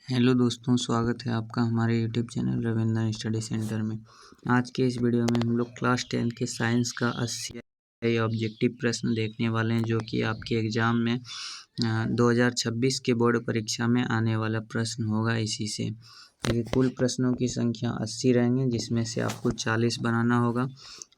Hello दोस्तों, स्वागत है आपका हमारे YouTube channel Ravindra study centre में। आज के इस वीडियो में हम लोग क्लास 10 के साइंस का 80 ऑब्जेक्टिव प्रश्न देखने वाले हैं, जो कि आपके एग्ज़ाम में 2026 के बोर्ड परीक्षा में आने वाला प्रश्न होगा। इसी से देखिए, कुल प्रश्नों की संख्या 80 रहेंगे, जिसमें से आपको 40 बनाना होगा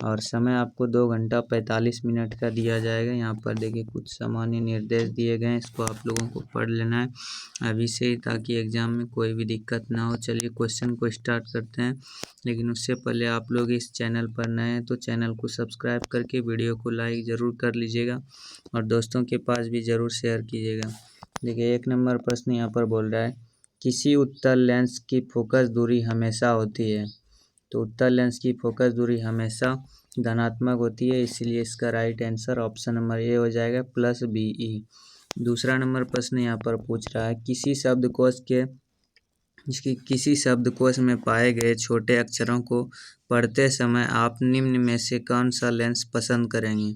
और समय आपको 2 घंटा 45 मिनट का दिया जाएगा। यहाँ पर देखिए कुछ सामान्य निर्देश दिए गए हैं, इसको आप लोगों को पढ़ लेना है अभी से ही, ताकि एग्ज़ाम में कोई भी दिक्कत ना हो। चलिए क्वेश्चन को स्टार्ट करते हैं, लेकिन उससे पहले आप लोग इस चैनल पर नए हैं तो चैनल को सब्सक्राइब करके वीडियो को लाइक ज़रूर कर लीजिएगा और दोस्तों के पास भी ज़रूर शेयर कीजिएगा। देखिए, 1 नंबर प्रश्न यहाँ पर बोल रहा है, किसी उत्तल लेंस की फोकस दूरी हमेशा होती है। तो उत्तल लेंस की फोकस दूरी हमेशा धनात्मक होती है, इसलिए इसका right answer option number A हो जाएगा +BE। दूसरा नंबर प्रश्न यहाँ पर पूछ रहा है, किसी शब्दकोश में पाए गए छोटे अक्षरों को पढ़ते समय आप निम्न में से कौन सा लेंस पसंद करेंगे।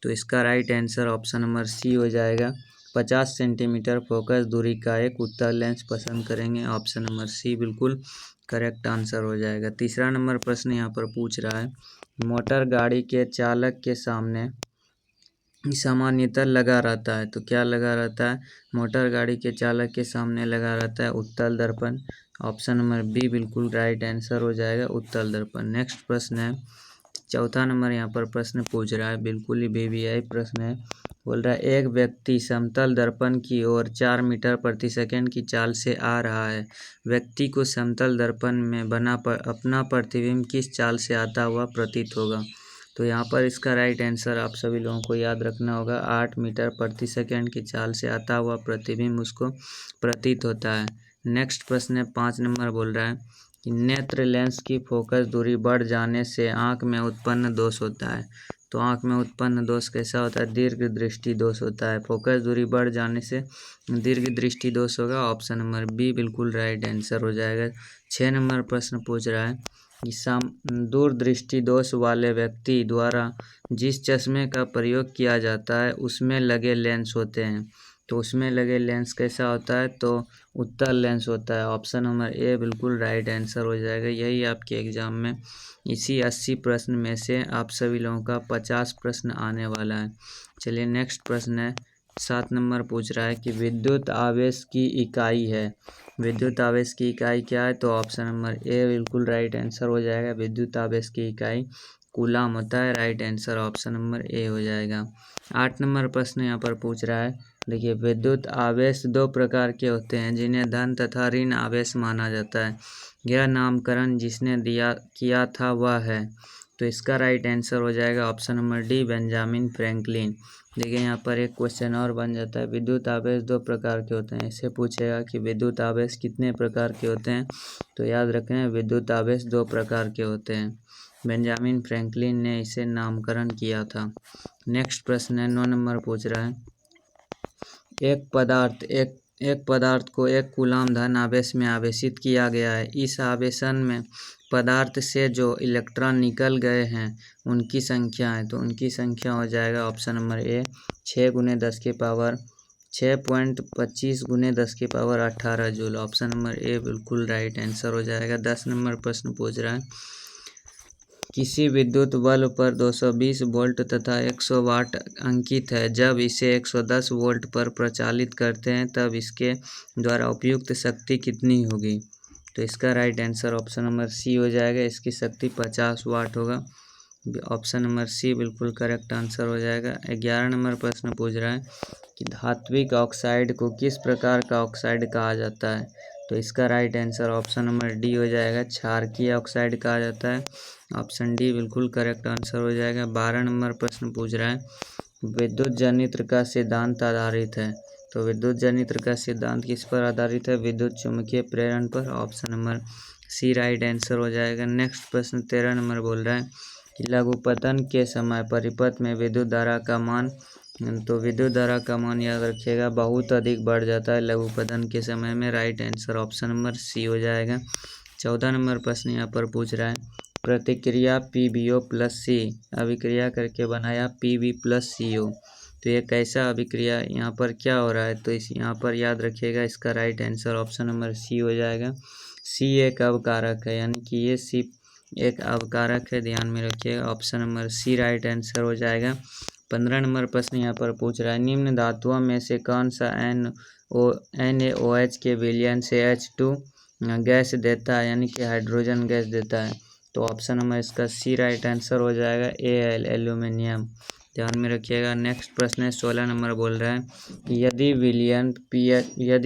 तो इसका राइट आंसर ऑप्शन नंबर सी हो जाएगा। 50 सेंटीमीटर फोकस दूरी का एक उत्तल लेंस पसंद करेंगे, ऑप्शन नंबर सी बिल्कुल करेक्ट आंसर हो जाएगा। तीसरा नंबर प्रश्न यहाँ पर पूछ रहा है, मोटर गाड़ी के चालक के सामने सामान्यतः लगा रहता है। तो क्या लगा रहता है? मोटर गाड़ी के चालक के सामने लगा रहता है उत्तल दर्पण, ऑप्शन नंबर बी बिल्कुल राइट आंसर हो जाएगा, उत्तल दर्पण। नेक्स्ट प्रश्न है, चौथा नंबर यहाँ पर प्रश्न पूछ रहा है, बिल्कुल ही BBI प्रश्न है। बोल रहा है, एक व्यक्ति समतल दर्पण की ओर 4 मीटर प्रति सेकंड की चाल से आ रहा है। व्यक्ति को समतल दर्पण में बना अपना प्रतिबिंब किस चाल से आता हुआ प्रतीत होगा। तो यहाँ पर इसका राइट आंसर आप सभी लोगों को याद रखना होगा, 8 मीटर प्रति सेकंड की चाल से आता हुआ प्रतिबिंब उसको प्रतीत होता है। नेक्स्ट प्रश्न है, 5 नंबर बोल रहा है कि नेत्र लेंस की फोकस दूरी बढ़ जाने से आँख में उत्पन्न दोष होता है। तो आँख में उत्पन्न दोष कैसा होता है? दीर्घ दृष्टि दोष होता है। फोकस दूरी बढ़ जाने से दीर्घ दृष्टि दोष होगा, ऑप्शन नंबर बी बिल्कुल राइट आंसर हो जाएगा। 6 नंबर प्रश्न पूछ रहा है कि दूरदृष्टि दोष वाले व्यक्ति द्वारा जिस चश्मे का प्रयोग किया जाता है उसमें लगे लेंस होते हैं। तो उसमें लगे लेंस कैसा होता है? तो उत्तल लेंस होता है, ऑप्शन नंबर ए बिल्कुल राइट आंसर हो जाएगा। यही आपके एग्जाम में इसी 80 प्रश्न में से आप सभी लोगों का 50 प्रश्न आने वाला है। चलिए नेक्स्ट प्रश्न है, 7 नंबर पूछ रहा है कि विद्युत आवेश की इकाई है। विद्युत आवेश की इकाई क्या है? तो ऑप्शन नंबर ए बिल्कुल राइट आंसर हो जाएगा। विद्युत आवेश की इकाई कूलाम होता है, right answer option number A हो जाएगा। 8 नंबर प्रश्न यहाँ पर पूछ रहा है, देखिए, विद्युत आवेश 2 प्रकार के होते हैं जिन्हें धन तथा ऋण आवेश माना जाता है। यह नामकरण जिसने किया था वह है। तो इसका राइट आंसर हो जाएगा option number D Benjamin Franklin. देखिए, यहाँ पर एक क्वेश्चन और बन जाता है, विद्युत आवेश 2 प्रकार के होते हैं। इससे पूछेगा कि विद्युत आवेश कितने प्रकार के होते हैं। तो याद रखें, विद्युत आवेश 2 प्रकार के होते हैं। बेंजामिन फ्रैंकलिन ने इसे नामकरण किया था। नेक्स्ट प्रश्न है, 9 नंबर पूछ रहा है, एक पदार्थ को 1 कूलाम धन आवेश में आवेशित किया गया है। इस आवेशन में पदार्थ से जो इलेक्ट्रॉन निकल गए हैं उनकी संख्या है। तो उनकी संख्या हो जाएगा ऑप्शन नंबर ए 6 × 10 की पावर 6.25 × 10 की power 18 joule, option number A बिल्कुल राइट आंसर हो जाएगा। 10 नंबर प्रश्न पूछ रहा है, किसी विद्युत बल्ब पर 220 वोल्ट तथा 100 वाट अंकित है। जब इसे 110 वोल्ट पर प्रचालित करते हैं तब इसके द्वारा उपयुक्त शक्ति कितनी होगी। तो इसका राइट आंसर ऑप्शन नंबर सी हो जाएगा, इसकी शक्ति 50 वाट होगा, ऑप्शन नंबर सी बिल्कुल करेक्ट आंसर हो जाएगा। 11 नंबर प्रश्न पूछ रहा है कि धात्विक ऑक्साइड को किस प्रकार का ऑक्साइड कहा जाता है। तो इसका right answer option number D हो जाएगा, क्षारकीय ऑक्साइड कहा जाता है, ऑप्शन डी बिल्कुल करेक्ट आंसर हो जाएगा। 12 नंबर प्रश्न पूछ रहा है, विद्युत जनित्र का सिद्धांत आधारित है। तो विद्युत जनित्र का सिद्धांत किस पर आधारित है? विद्युत चुम्बकीय प्रेरण पर, ऑप्शन नंबर सी राइट आंसर हो जाएगा। नेक्स्ट प्रश्न 13 नंबर बोल रहा है कि लघुपतन के समय परिपथ में विद्युत धारा का मान, तो विद्युत धारा का मान याद रखिएगा बहुत अधिक बढ़ जाता है लघुपतन के समय में, राइट आंसर ऑप्शन नंबर सी हो जाएगा। 14 नंबर प्रश्न यहाँ पर पूछ रहा है, प्रतिक्रिया PbO + C अभिक्रिया करके बनाया Pb + CO। तो ये कैसा अभिक्रिया, यहाँ पर क्या हो रहा है, तो इस यहाँ पर याद रखिएगा इसका राइट आंसर ऑप्शन नंबर सी हो जाएगा। सी एक अवकारक है, यानी कि ये सी एक अवकारक है, ध्यान में रखिएगा। ऑप्शन नंबर सी राइट आंसर हो जाएगा। 15 नंबर प्रश्न यहाँ पर पूछ रहा है, निम्न धातुओं में से कौन सा NaOH के विलयन से H2 गैस देता है, यानी कि हाइड्रोजन गैस देता है। तो ऑप्शन नंबर इसका सी राइट आंसर हो जाएगा, Al एल्यूमिनियम, ध्यान में रखिएगा। नेक्स्ट प्रश्न है 16 नंबर, बोल रहा है कि यदि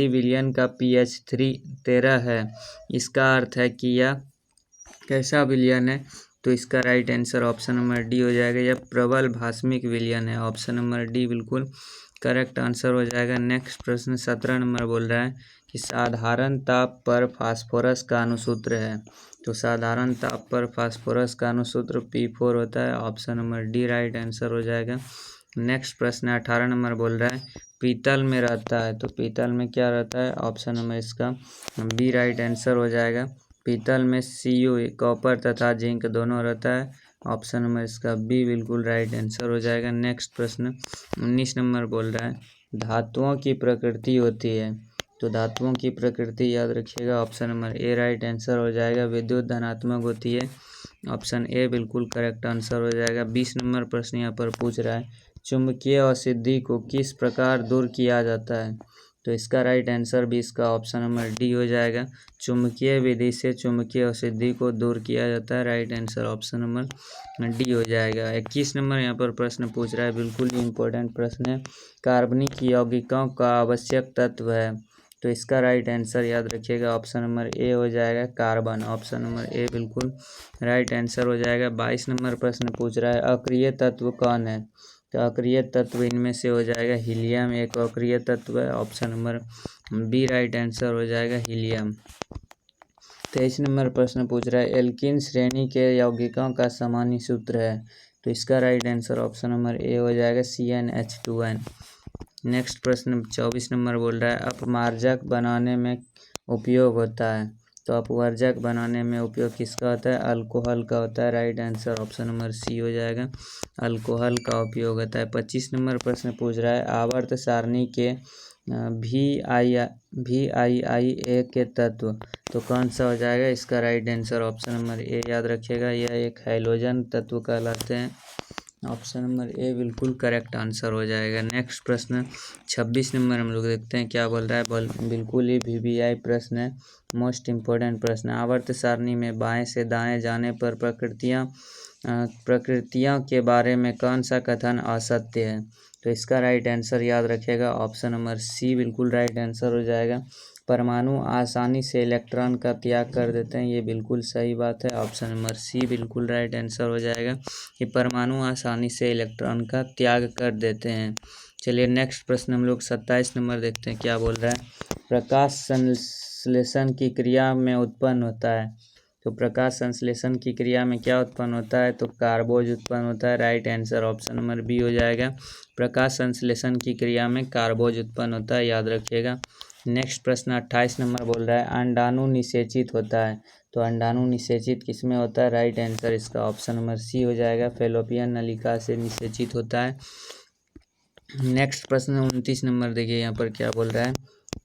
विलयन का pH 13 है, इसका अर्थ है कि यह कैसा विलयन है, तो इसका right answer option number D हो जाएगा। यह प्रबल भास्मिक विलयन है, ऑप्शन नंबर डी बिल्कुल करेक्ट आंसर हो जाएगा। नेक्स्ट प्रश्न 17 नंबर बोल रहा है कि साधारण ताप पर फास्फोरस का अणुसूत्र है, तो साधारण ताप पर फास्फोरस का अणुसूत्र P4 होता है, option number D right answer हो जाएगा। नेक्स्ट प्रश्न 18 नंबर बोल रहा है पीतल में रहता है, तो पीतल में क्या रहता है, ऑप्शन नंबर इसका बी राइट आंसर हो जाएगा। पीतल में Cu कॉपर तथा जिंक दोनों रहता है, ऑप्शन नंबर इसका बी बिल्कुल राइट आंसर हो जाएगा। नेक्स्ट प्रश्न 19 नंबर बोल रहा है धातुओं की प्रकृति होती है, तो धातुओं की प्रकृति याद रखिएगा, option number A right answer हो जाएगा। विद्युत धनात्मक होती है, ऑप्शन ए बिल्कुल करेक्ट आंसर हो जाएगा। 20 नंबर प्रश्न यहाँ पर पूछ रहा है चुंबकीय अशुद्धि को किस प्रकार दूर किया जाता है, तो इसका राइट आंसर भी इसका ऑप्शन नंबर डी हो जाएगा। चुंबकीय विधि से चुंबकीय अशुद्धि को दूर किया जाता है, right answer option number D हो जाएगा। 21 नंबर यहाँ पर प्रश्न पूछ रहा है, बिल्कुल ही इंपॉर्टेंट प्रश्न है, कार्बनिक यौगिकों का आवश्यक तत्व है, तो इसका राइट आंसर याद रखिएगा, ऑप्शन नंबर ए हो जाएगा कार्बन, ऑप्शन नंबर ए बिल्कुल राइट आंसर हो जाएगा। 22 नंबर प्रश्न पूछ रहा है अक्रिय तत्व कौन है, तो अक्रिय तत्व इनमें से हो जाएगा हीलियम एक अक्रिय तत्व है, option number b right answer हो जाएगा हीलियम। 23 नंबर प्रश्न पूछ रहा है एल्कीन श्रेणी के यौगिकों का सामान्य सूत्र है, तो इसका right answer option number A हो जाएगा CnH2n। नेक्स्ट प्रश्न 24 नंबर बोल रहा है अपमार्जक बनाने में उपयोग होता है, तो अपवर्जक बनाने में उपयोग किसका होता है, अल्कोहल का होता है, राइट आंसर ऑप्शन नंबर सी हो जाएगा, अल्कोहल का उपयोग होता है। 25 नंबर प्रश्न पूछ रहा है आवर्त सारणी के VIIA के तत्व, तो कौन सा हो जाएगा, इसका right answer option number A याद रखिएगा, यह एक हैलोजन तत्व कहलाते हैं, ऑप्शन नंबर ए बिल्कुल करेक्ट आंसर हो जाएगा। नेक्स्ट प्रश्न 26 नंबर हम लोग देखते हैं क्या बोल रहा है, बिल्कुल ही VBI प्रश्न है, मोस्ट इम्पोर्टेंट प्रश्न। आवर्त सारणी में बाएं से दाएं जाने पर प्रकृतियों के बारे में कौन सा कथन असत्य है, तो इसका राइट आंसर याद रखिएगा, ऑप्शन नंबर सी बिल्कुल राइट आंसर हो जाएगा। परमाणु आसानी से इलेक्ट्रॉन का त्याग कर देते हैं, ये बिल्कुल सही बात है, ऑप्शन नंबर सी बिल्कुल राइट आंसर हो जाएगा कि परमाणु आसानी से इलेक्ट्रॉन का त्याग कर देते हैं। चलिए नेक्स्ट प्रश्न हम लोग 27 नंबर देखते हैं क्या बोल रहा है प्रकाश संश्लेषण की क्रिया में उत्पन्न होता है, तो प्रकाश संश्लेषण की क्रिया में क्या उत्पन्न होता है, तो कार्बोज उत्पन्न होता है, right answer option number b हो जाएगा। प्रकाश संश्लेषण की क्रिया में कार्बोज उत्पन्न होता है, याद रखिएगा। नेक्स्ट प्रश्न 28 नंबर बोल रहा है अंडाणु निषेचित होता है, तो अंडाणु निषेचित किसमें होता है, राइट आंसर इसका ऑप्शन नंबर सी हो जाएगा, फैलोपियन नलिका से निषेचित होता है। नेक्स्ट प्रश्न 29 नंबर देखिए यहाँ पर क्या बोल रहा है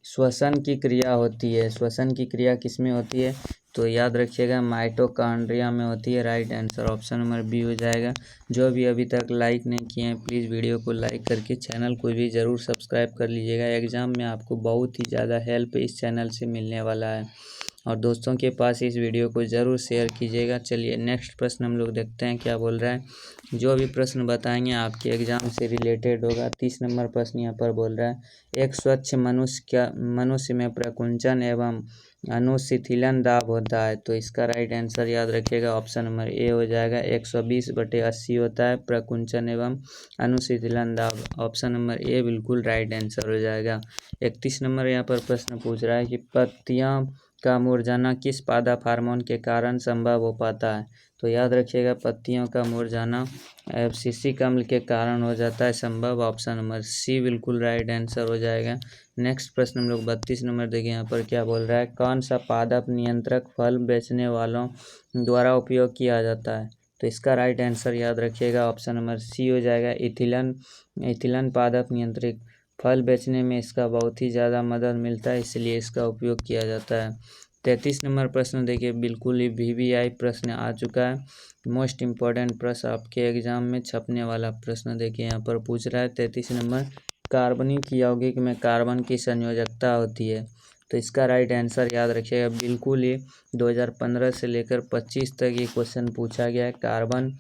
श्वसन की क्रिया होती है, श्वसन की क्रिया किसमें होती है, तो याद रखिएगा माइटोकॉन्ड्रिया में होती है, right answer option number b हो जाएगा। जो भी अभी तक लाइक नहीं किए हैं प्लीज़ वीडियो को लाइक करके चैनल को भी ज़रूर सब्सक्राइब कर लीजिएगा, एग्ज़ाम में आपको बहुत ही ज़्यादा हेल्प इस चैनल से मिलने वाला है, और दोस्तों के पास इस वीडियो को ज़रूर शेयर कीजिएगा। चलिए नेक्स्ट प्रश्न हम लोग देखते हैं क्या बोल रहा है, जो भी प्रश्न बताएंगे आपके एग्ज़ाम से रिलेटेड होगा। 30 नंबर प्रश्न यहाँ पर बोल रहा है एक स्वच्छ मनुष्य में प्रकुंचन एवं अनुशिथिलन दाब होता है, तो इसका राइट आंसर याद रखिएगा, ऑप्शन नंबर ए हो जाएगा। 120/80 होता है प्रकुंचन एवं अनुशिथिलन दाब, ऑप्शन नंबर ए बिल्कुल राइट आंसर हो जाएगा। 31 नंबर यहाँ पर प्रश्न पूछ रहा है कि पत्तियां का मुरझाना किस पादप हार्मोन के कारण संभव हो पाता है, तो याद रखिएगा पत्तियों का मुरझाना एब्सिसिक अम्ल के कारण हो जाता है संभव, ऑप्शन नंबर सी बिल्कुल राइट आंसर हो जाएगा। नेक्स्ट प्रश्न हम लोग 32 नंबर देखिए यहाँ पर क्या बोल रहा है कौन सा पादप नियंत्रक फल बेचने वालों द्वारा उपयोग किया जाता है, तो इसका राइट आंसर याद रखिएगा ऑप्शन नंबर सी हो जाएगा। इथिलन पादप नियंत्रित फल बेचने में इसका बहुत ही ज़्यादा मदद मिलता है, इसलिए इसका उपयोग किया जाता है। 33 नंबर प्रश्न देखिए, बिल्कुल ही VVI प्रश्न आ चुका है। मोस्ट इम्पॉर्टेंट प्रश्न आपके एग्जाम में छपने वाला प्रश्न देखिए यहाँ पर पूछ रहा है 33 नंबर, कार्बनिक यौगिक में कार्बन की संयोजकता होती है। तो इसका राइट आंसर याद रखिएगा, बिल्कुल ही 2015 से लेकर 25 तक ये क्वेश्चन पूछा गया है। कार्बन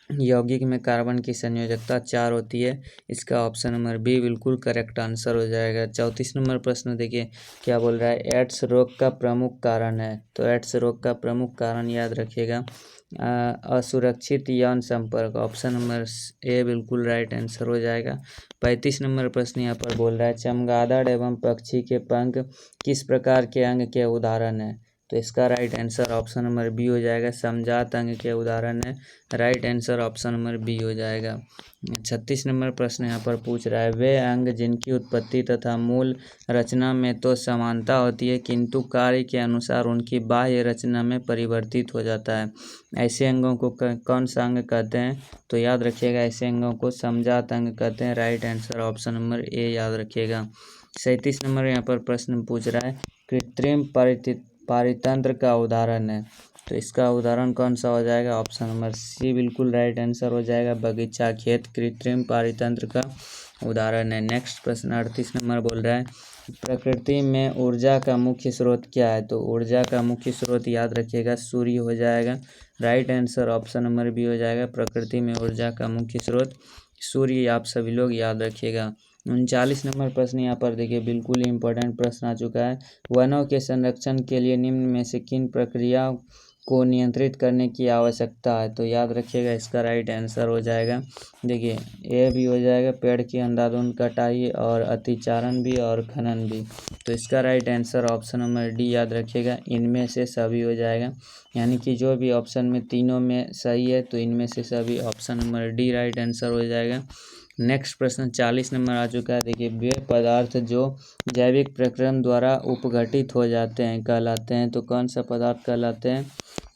यौगिक में कार्बन की संयोजकता 4 होती है। इसका ऑप्शन नंबर बी बिल्कुल करेक्ट आंसर हो जाएगा। 34 नंबर प्रश्न देखिए क्या बोल रहा है, एड्स रोग का प्रमुख कारण है। तो एड्स रोग का प्रमुख कारण याद रखिएगा असुरक्षित यौन संपर्क, ऑप्शन नंबर ए बिल्कुल राइट आंसर हो जाएगा। 35 नंबर प्रश्न यहाँ पर बोल रहा है चमगादड़ एवं पक्षी के पंख किस प्रकार के अंग के उदाहरण है। तो इसका right answer option number b हो जाएगा, समजात अंग के उदाहरण है। Right answer option number b हो जाएगा। 36 नंबर प्रश्न यहाँ पर पूछ रहा है वे अंग जिनकी उत्पत्ति तथा मूल रचना में तो समानता होती है किंतु कार्य के अनुसार उनकी बाह्य रचना में परिवर्तित हो जाता है, ऐसे अंगों को कौन सा अंग कहते हैं। तो याद रखिएगा ऐसे अंगों को समजात अंग कहते हैं। Right answer option number A याद रखिएगा। 37 नंबर यहाँ पर प्रश्न पूछ रहा है कृत्रिम पारितंत्र का उदाहरण है। तो इसका उदाहरण कौन सा हो जाएगा, ऑप्शन नंबर सी बिल्कुल राइट आंसर हो जाएगा। बगीचा खेत कृत्रिम पारितंत्र का उदाहरण है। नेक्स्ट प्रश्न 38 नंबर बोल रहा है प्रकृति में ऊर्जा का मुख्य स्रोत क्या है। तो ऊर्जा का मुख्य स्रोत याद रखिएगा सूर्य हो जाएगा। Right answer option number b हो जाएगा, प्रकृति में ऊर्जा का मुख्य स्रोत सूर्य, आप सभी लोग याद रखिएगा। 39 नंबर प्रश्न यहाँ पर देखिए बिल्कुल ही इंपॉर्टेंट प्रश्न आ चुका है वनों के संरक्षण के लिए निम्न में से किन प्रक्रियाओं को नियंत्रित करने की आवश्यकता है। तो याद रखिएगा इसका राइट आंसर हो जाएगा देखिए ए भी हो जाएगा, पेड़ की अंधाधुंध कटाई और अतिचारण भी और खनन भी। तो इसका right answer option number D याद रखिएगा, इनमें से सभी हो जाएगा। यानी कि जो भी ऑप्शन में तीनों में सही है तो इनमें से सभी option number D right answer हो जाएगा। नेक्स्ट प्रश्न 40 नंबर आ चुका है देखिए वे पदार्थ जो जैविक प्रक्रम द्वारा उपघटित हो जाते हैं कहलाते हैं। तो कौन सा पदार्थ कहलाते हैं,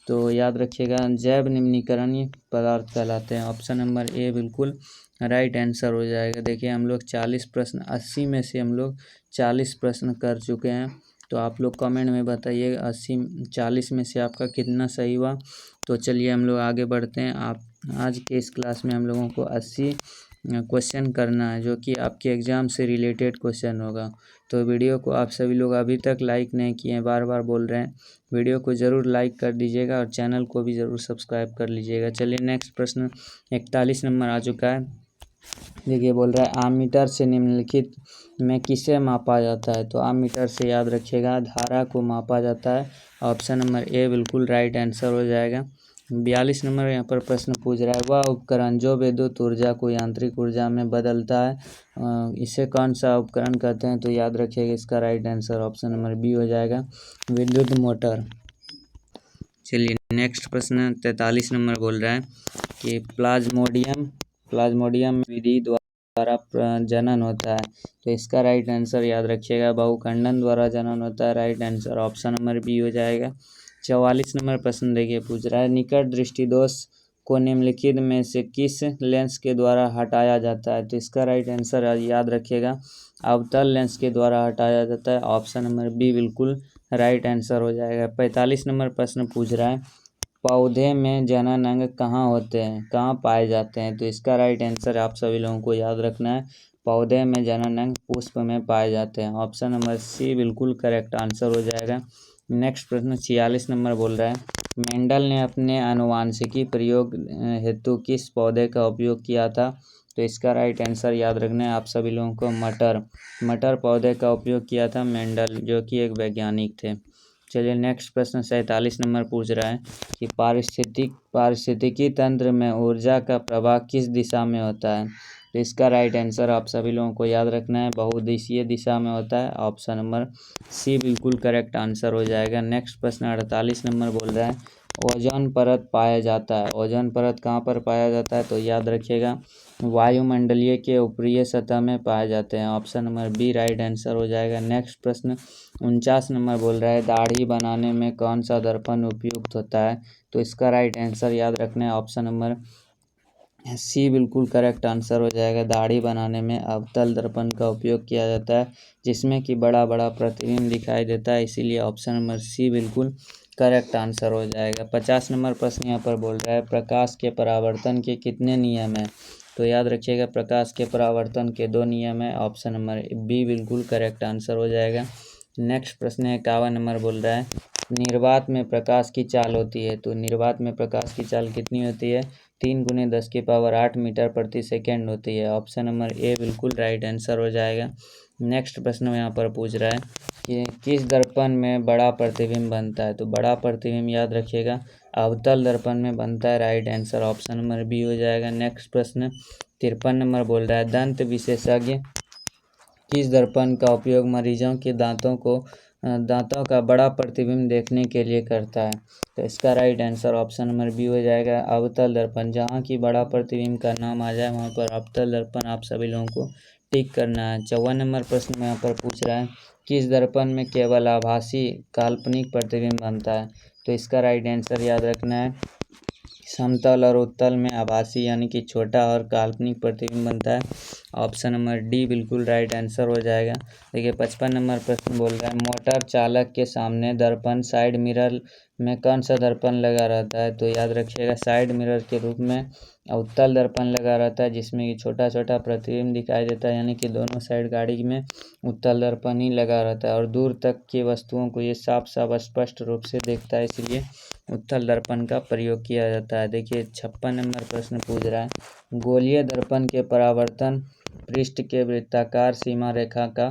तो याद रखिएगा जैव निम्नीकरणीय पदार्थ कहलाते हैं। ऑप्शन नंबर ए बिल्कुल राइट आंसर हो जाएगा। देखिए हम लोग 40 प्रश्न 80 में से हम लोग 40 प्रश्न कर चुके हैं। तो आप लोग कमेंट में बताइए 40 में से आपका कितना सही हुआ। तो चलिए हम लोग आगे बढ़ते हैं। आप आज के इस क्लास में हम लोगों को 80 क्वेश्चन करना है जो कि आपके एग्ज़ाम से रिलेटेड क्वेश्चन होगा। तो वीडियो को आप सभी लोग अभी तक लाइक नहीं किए हैं, बार बार बोल रहे हैं, वीडियो को ज़रूर लाइक कर दीजिएगा और चैनल को भी ज़रूर सब्सक्राइब कर लीजिएगा। चलिए नेक्स्ट प्रश्न 41 नंबर आ चुका है देखिए बोल रहा है आममीटर से निम्नलिखित में किसे मापा जाता है। तो आममीटर से याद रखिएगा धारा को मापा जाता है। ऑप्शन नंबर ए बिल्कुल राइट आंसर हो जाएगा। 42 नंबर यहाँ पर प्रश्न पूछ रहा है वह उपकरण जो विद्युत ऊर्जा को यांत्रिक ऊर्जा में बदलता है इसे कौन सा उपकरण कहते हैं। तो याद रखिएगा इसका right answer option number b हो जाएगा, विद्युत मोटर। चलिए नेक्स्ट प्रश्न 43 नंबर बोल रहा है कि प्लाज्मोडियम विधि द्वारा जनन होता है। तो इसका राइट आंसर याद रखिएगा बहुखंडन द्वारा जनन होता है। Right answer option number b हो जाएगा। 44 नंबर प्रश्न देखिए पूछ रहा है निकट दृष्टि दोष को निम्नलिखित में से किस लेंस के द्वारा हटाया जाता है। तो इसका राइट आंसर याद रखिएगा अवतल लेंस के द्वारा हटाया जाता है। ऑप्शन नंबर बी बिल्कुल राइट आंसर हो जाएगा। 45 नंबर प्रश्न पूछ रहा है पौधे में जनन अंग कहाँ होते हैं, कहाँ पाए जाते हैं। तो इसका राइट आंसर आप सभी लोगों को याद रखना है, पौधे में जनन अंग पुष्प में पाए जाते हैं। ऑप्शन नंबर सी बिल्कुल करेक्ट आंसर हो जाएगा। नेक्स्ट प्रश्न 46 नंबर बोल रहा है मेंडल ने अपने आनुवांशिकी प्रयोग हेतु किस पौधे का उपयोग किया था। तो इसका राइट आंसर याद रखना है आप सभी लोगों को मटर पौधे का उपयोग किया था मेंडल, जो कि एक वैज्ञानिक थे। चलिए नेक्स्ट प्रश्न 47 नंबर पूछ रहा है कि पारिस्थितिकी तंत्र में ऊर्जा का प्रवाह किस दिशा में होता है। तो इसका राइट आंसर आप सभी लोगों को याद रखना है बहुदिशीय दिशा में होता है। ऑप्शन नंबर सी बिल्कुल करेक्ट आंसर हो जाएगा। नेक्स्ट प्रश्न 48 नंबर बोल रहा है ओजोन परत पाया जाता है। ओजोन परत कहाँ पर पाया जाता है? तो याद रखिएगा वायुमंडलीय के ऊपरी सतह में पाए जाते हैं। Option number b right answer हो जाएगा। नेक्स्ट प्रश्न 49 नंबर बोल रहा है दाढ़ी बनाने में कौन सा दर्पण उपयुक्त होता है? तो इसका राइट आंसर याद रखना है ऑप्शन नंबर सी बिल्कुल करेक्ट आंसर हो जाएगा। दाढ़ी बनाने में अवतल दर्पण का उपयोग किया जाता है जिसमें कि बड़ा बड़ा प्रतिबिंब दिखाई देता है, इसीलिए ऑप्शन नंबर सी बिल्कुल करेक्ट आंसर हो जाएगा। 50 नंबर प्रश्न यहाँ पर बोल रहा है प्रकाश के परावर्तन के कितने नियम हैं? तो याद रखिएगा प्रकाश के परावर्तन के 2 नियम है। ऑप्शन नंबर बी बिल्कुल करेक्ट आंसर हो जाएगा। नेक्स्ट प्रश्न 51 नंबर बोल रहा है निर्वात में प्रकाश की चाल होती है। तो निर्वात में प्रकाश की चाल कितनी होती है? 3 × 10⁸ मीटर प्रति सेकेंड होती है। ऑप्शन नंबर ए बिल्कुल राइट आंसर हो जाएगा। नेक्स्ट प्रश्न यहाँ पर पूछ रहा है कि किस दर्पण में बड़ा प्रतिबिंब बनता है? तो बड़ा प्रतिबिंब याद रखिएगा अवतल दर्पण में बनता है। Right answer option number b हो जाएगा। नेक्स्ट प्रश्न 53 नंबर बोल रहा है दंत विशेषज्ञ किस दर्पण का उपयोग मरीजों के दांतों का बड़ा प्रतिबिंब देखने के लिए करता है? तो इसका right answer option number b हो जाएगा अवतल दर्पण। जहाँ की बड़ा प्रतिबिंब का नाम आ जाए वहाँ पर अवतल दर्पण आप सभी लोगों को टिक करना है। 54 नंबर प्रश्न में यहाँ पर पूछ रहा है किस दर्पण में केवल आभासी काल्पनिक प्रतिबिंब बनता है? तो इसका राइट आंसर याद रखना है समतल और उत्तल में आभासी यानी कि छोटा और काल्पनिक प्रतिबिंब बनता है। ऑप्शन नंबर डी बिल्कुल राइट आंसर हो जाएगा। देखिए 55 नंबर प्रश्न बोल रहा है मोटर चालक के सामने दर्पण साइड मिरर में कौन सा दर्पण लगा रहता है? तो याद रखिएगा साइड मिरर के रूप में उत्तल दर्पण लगा रहता है जिसमें कि छोटा छोटा प्रतिबिंब दिखाई देता है, यानी कि दोनों साइड गाड़ी में उत्तल दर्पण ही लगा रहता है और दूर तक की वस्तुओं को ये साफ साफ स्पष्ट रूप से देखता है, इसलिए उत्तल दर्पण का प्रयोग किया जाता है। देखिए 56 नंबर प्रश्न पूछ रहा है गोलीय दर्पण के परावर्तन पृष्ठ के वृत्ताकार सीमा रेखा का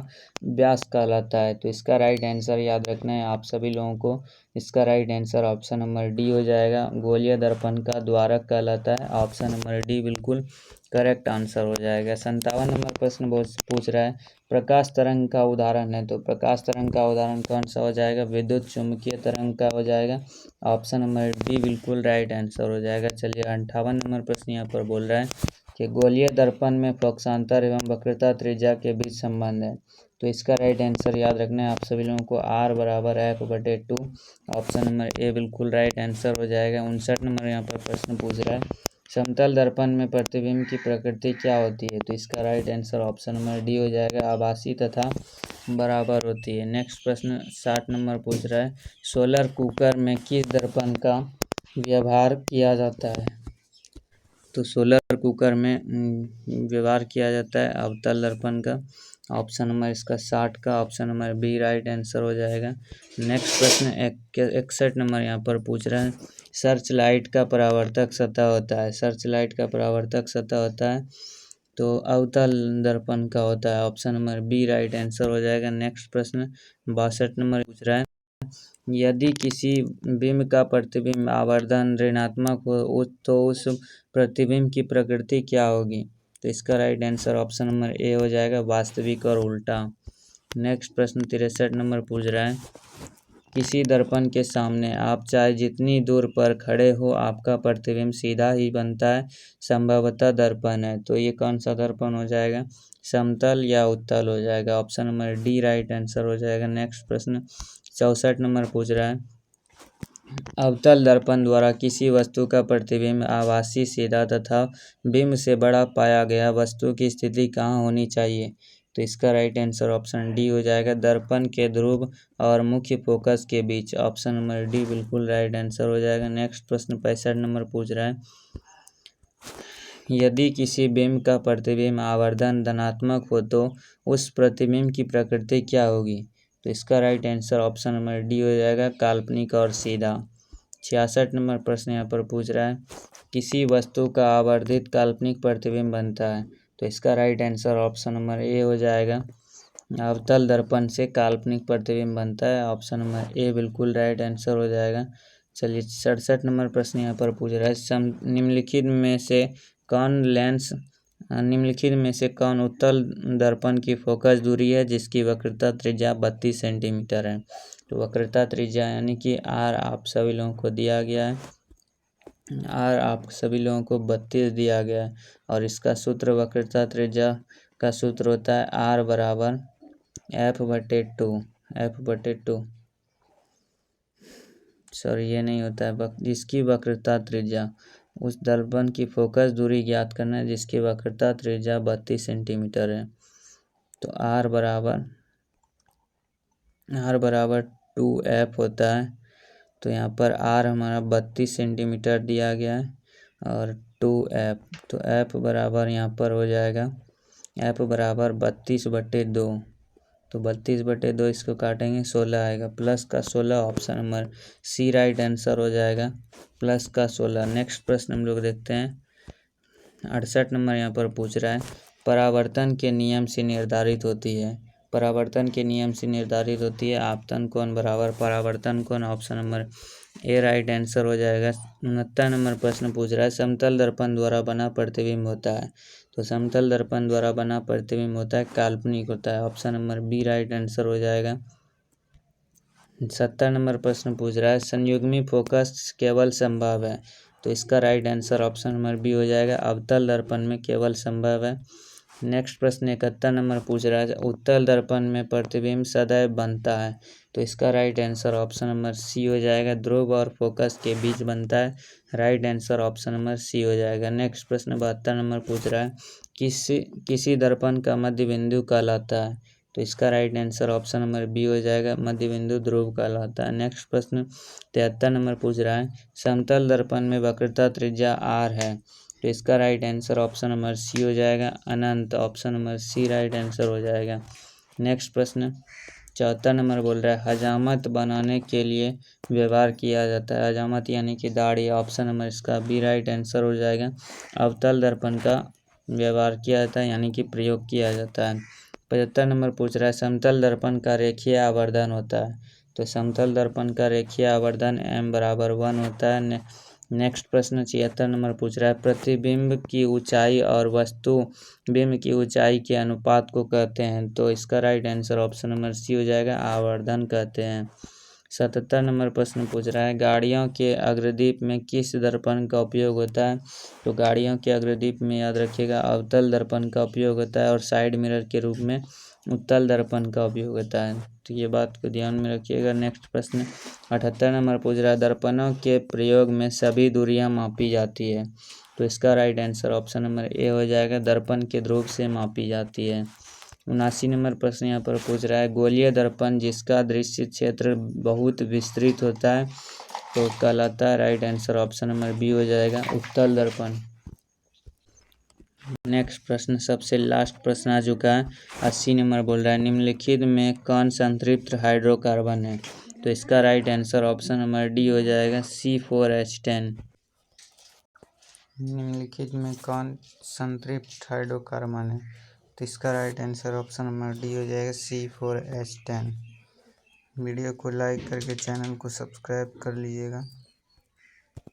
व्यास कहलाता है। तो इसका राइट आंसर याद रखना है आप सभी लोगों को। इसका right answer option number D हो जाएगा गोलीय दर्पण का द्वारक कहलाता है। ऑप्शन नंबर डी बिल्कुल करेक्ट आंसर हो जाएगा। 57 नंबर प्रश्न पूछ रहा है प्रकाश तरंग का उदाहरण है। तो प्रकाश तरंग का उदाहरण कौन सा हो जाएगा? विद्युत चुम्बकीय तरंग का हो जाएगा। ऑप्शन नंबर डी बिल्कुल राइट आंसर हो जाएगा। चलिए 58 नंबर प्रश्न यहाँ पर बोल रहा है कि गोलीय दर्पण में पक्षांतर एवं वक्रता त्रिज्या के बीच संबंध है। तो इसका राइट आंसर याद रखना है आप सभी लोगों को R = F/2। Option number A बिल्कुल राइट आंसर हो जाएगा। 59 नंबर यहाँ पर प्रश्न पूछ रहा है समतल दर्पण में प्रतिबिंब की प्रकृति क्या होती है? तो इसका right answer option number D हो जाएगा आभासी तथा बराबर होती है। नेक्स्ट प्रश्न 60 नंबर पूछ रहा है सोलर कुकर में किस दर्पण का व्यवहार किया जाता है? तो सोलर कुकर में व्यवहार किया जाता है अवतल दर्पण का। ऑप्शन नंबर इसका 60 का option number b right answer हो जाएगा। नेक्स्ट प्रश्न 61 नंबर यहाँ पर पूछ रहा है सर्च लाइट का परावर्तक सतह होता है। सर्च लाइट का परावर्तक सतह होता है तो अवतल दर्पण का होता है। Option number b right answer हो जाएगा। नेक्स्ट प्रश्न 62 नंबर पूछ रहा है यदि किसी बिंब का प्रतिबिंब आवर्धन ऋणात्मक हो तो उस प्रतिबिंब की प्रकृति क्या होगी? तो इसका right answer option number A हो जाएगा वास्तविक और उल्टा। नेक्स्ट प्रश्न 63 नंबर पूछ रहा है किसी दर्पण के सामने आप चाहे जितनी दूर पर खड़े हो आपका प्रतिबिंब सीधा ही बनता है, संभवतः दर्पण है। तो ये कौन सा दर्पण हो जाएगा? समतल या उत्तल हो जाएगा। Option number D right answer हो जाएगा। नेक्स्ट प्रश्न 64 नंबर पूछ रहा है अवतल दर्पण द्वारा किसी वस्तु का प्रतिबिंब आभासी सीधा तथा बिंब से बड़ा पाया गया वस्तु की स्थिति कहाँ होनी चाहिए? तो इसका राइट आंसर ऑप्शन डी हो जाएगा दर्पण के ध्रुव और मुख्य फोकस के बीच। ऑप्शन नंबर डी बिल्कुल राइट आंसर हो जाएगा। नेक्स्ट प्रश्न 65 नंबर पूछ रहा है यदि किसी बिंब का प्रतिबिंब आवर्धन धनात्मक हो तो उस प्रतिबिंब की प्रकृति क्या होगी? तो इसका right answer option number D हो जाएगा काल्पनिक और सीधा। 66 नंबर प्रश्न यहाँ पर पूछ रहा है किसी वस्तु का आवर्धित काल्पनिक प्रतिबिंब बनता है। तो इसका right answer option number A हो जाएगा अवतल दर्पण से काल्पनिक प्रतिबिंब बनता है। ऑप्शन नंबर ए बिल्कुल राइट आंसर हो जाएगा। चलिए 67 नंबर प्रश्न यहाँ पर पूछ रहा है निम्नलिखित में से कौन उत्तल दर्पण की फोकस दूरी है जिसकी वक्रता त्रिज्या 32 सेंटीमीटर है? तो वक्रता त्रिज्या यानी कि आर आप सभी लोगों को दिया गया है, आर आप सभी लोगों को 32 दिया गया है और इसका सूत्र वक्रता त्रिज्या का सूत्र होता है आर बराबर F/2 सॉरी ये नहीं होता है, जिसकी वक्रता त्रिज्या उस दर्पण की फोकस दूरी ज्ञात करना है जिसकी वक्रता त्रिज्या 32 सेंटीमीटर है। तो R बराबर 2F होता है। तो यहाँ पर R हमारा 32 सेंटीमीटर दिया गया है और 2F, तो F बराबर यहाँ पर हो जाएगा F बराबर 32/2। तो 32/2 इसको काटेंगे 16 आएगा, प्लस का 16 ऑप्शन नंबर सी राइट आंसर हो जाएगा, प्लस का 16। नेक्स्ट प्रश्न हम लोग देखते हैं 68 नंबर यहाँ पर पूछ रहा है परावर्तन के नियम से निर्धारित होती है, परावर्तन के नियम से निर्धारित होती है आपतन कोण बराबर परावर्तन कोण, option number A right answer हो जाएगा। 69 नंबर प्रश्न पूछ रहा है समतल दर्पण द्वारा बना प्रतिबिंब होता है, तो समतल दर्पण द्वारा बना प्रतिबिंब होता है काल्पनिक होता है, option number b right answer हो जाएगा। 70 नंबर प्रश्न पूछ रहा है संयुग्मी फोकस केवल संभव है, तो इसका right answer option number b हो जाएगा, अवतल दर्पण में केवल संभव है। नेक्स्ट प्रश्न 71 नंबर पूछ रहा है उत्तल दर्पण में प्रतिबिंब सदैव बनता है, तो इसका राइट आंसर ऑप्शन नंबर सी हो जाएगा, ध्रुव और फोकस के बीच बनता है, राइट आंसर ऑप्शन नंबर सी हो जाएगा। नेक्स्ट प्रश्न 72 नंबर पूछ रहा है किसी दर्पण का मध्य बिंदु कहलाता है, तो इसका right answer option number b हो जाएगा, मध्य बिंदु ध्रुव कहलाता है। नेक्स्ट प्रश्न 73 नंबर पूछ रहा है समतल दर्पण में वक्रता त्रिज्या आर है, तो इसका राइट आंसर ऑप्शन नंबर सी हो जाएगा, अनंत, ऑप्शन नंबर सी राइट आंसर हो जाएगा। नेक्स्ट प्रश्न 74 नंबर बोल रहा है हजामत बनाने के लिए व्यवहार किया जाता है, हजामत यानी कि दाढ़ी, ऑप्शन नंबर इसका बी राइट आंसर हो जाएगा, अवतल दर्पण का व्यवहार किया जाता है यानी कि प्रयोग किया जाता है। 75 नंबर पूछ रहा है समतल दर्पण का रेखीय आवर्धन होता है, तो समतल दर्पण का रेखीय आवर्धन m बराबर 1 होता है। नेक्स्ट प्रश्न 76 नंबर पूछ रहा है प्रतिबिंब की ऊंचाई और वस्तु बिंब की ऊंचाई के अनुपात को कहते हैं, तो इसका राइट आंसर ऑप्शन नंबर सी हो जाएगा, आवर्धन कहते हैं। 77 नंबर प्रश्न पूछ रहा है गाड़ियों के अग्रदीप में किस दर्पण का उपयोग होता है, तो गाड़ियों के अग्रदीप में याद रखिएगा अवतल दर्पण का उपयोग होता है और साइड मिरर के रूप में उत्तल दर्पण का उपयोग होता है, तो ये बात को ध्यान में रखिएगा। नेक्स्ट प्रश्न 78 नंबर पूछ रहा है दर्पणों के प्रयोग में सभी दूरियां मापी जाती है, तो इसका right answer option number A हो जाएगा, दर्पण के ध्रुव से मापी जाती है। 79 नंबर प्रश्न यहाँ पर पूछ रहा है गोलीय दर्पण जिसका दृश्य क्षेत्र बहुत विस्तृत होता है, तो कहलाता है, right answer option number b हो जाएगा, उत्तल दर्पण। नेक्स्ट प्रश्न सबसे लास्ट प्रश्न आ चुका है 80 नंबर बोल रहा है निम्नलिखित में कौन संतृप्त हाइड्रोकार्बन है, तो इसका right answer option number D हो जाएगा, C4H10। निम्नलिखित में कौन संतृप्त हाइड्रोकार्बन है, तो इसका right answer option number D हो जाएगा, C4H10। वीडियो को लाइक करके चैनल को सब्सक्राइब कर लीजिएगा।